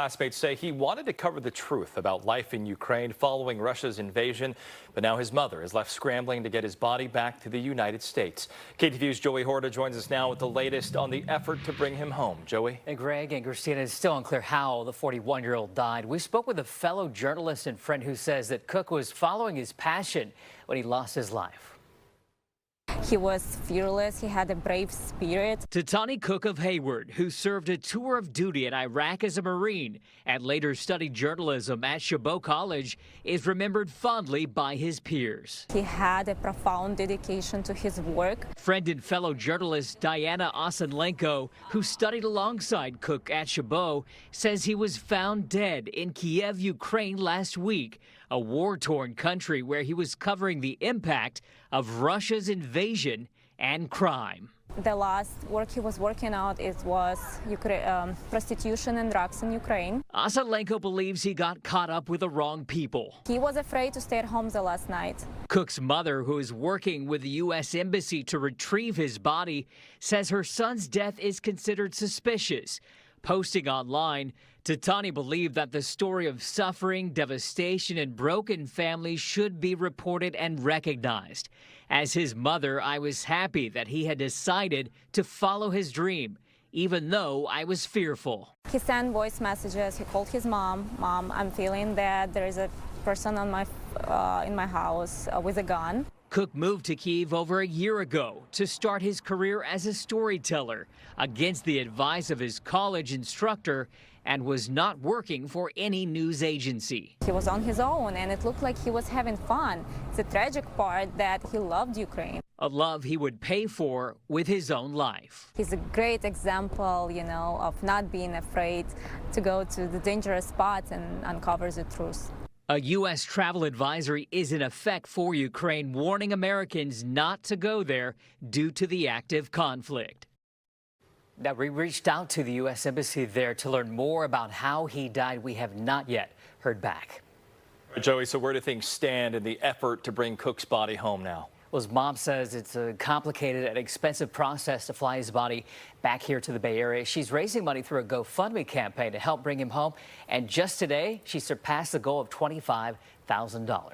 classmates say he wanted to cover the truth about life in Ukraine following Russia's invasion, but now his mother is left scrambling to get his body back to the United States. KTVU's Joey Horta joins us now with the latest on the effort to bring him home. Joey? And Greg and Christina, it's still unclear how the 41-year-old died. We spoke with a fellow journalist and friend who says that Cook was following his passion when he lost his life. He was fearless. He had a brave spirit. Titawny Cook of Hayward, who served a tour of duty in Iraq as a Marine and later studied journalism at Chabot College, is remembered fondly by his peers. He had a profound dedication to his work. Friend and fellow journalist Diana Osenlenko, who studied alongside Cook at Chabot, says he was found dead in Kiev, Ukraine last week, a war-torn country where he was covering the impact of Russia's invasion and crime. The last work he was working on was prostitution and drugs in Ukraine. Osenlenko believes he got caught up with the wrong people. He was afraid to stay at home the last night. Cook's mother, who is working with the U.S. Embassy to retrieve his body, says her son's death is considered suspicious. Posting online, Titawny believed that the story of suffering, devastation, and broken families should be reported and recognized. As his mother, I was happy that he had decided to follow his dream, even though I was fearful. He sent voice messages. He called his mom. Mom, I'm feeling that there is a person on in my house with a gun. Cook moved to Kyiv over a year ago to start his career as a storyteller against the advice of his college instructor and was not working for any news agency. He was on his own and it looked like he was having fun. It's a tragic part that he loved Ukraine. A love he would pay for with his own life. He's a great example, of not being afraid to go to the dangerous spots and uncover the truth. A U.S. travel advisory is in effect for Ukraine, warning Americans not to go there due to the active conflict. Now, we reached out to the U.S. Embassy there to learn more about how he died. We have not yet heard back. Joey, so where do things stand in the effort to bring Cook's body home now? Well, his mom says it's a complicated and expensive process to fly his body back here to the Bay Area. She's raising money through a GoFundMe campaign to help bring him home. And just today, she surpassed the goal of $25,000.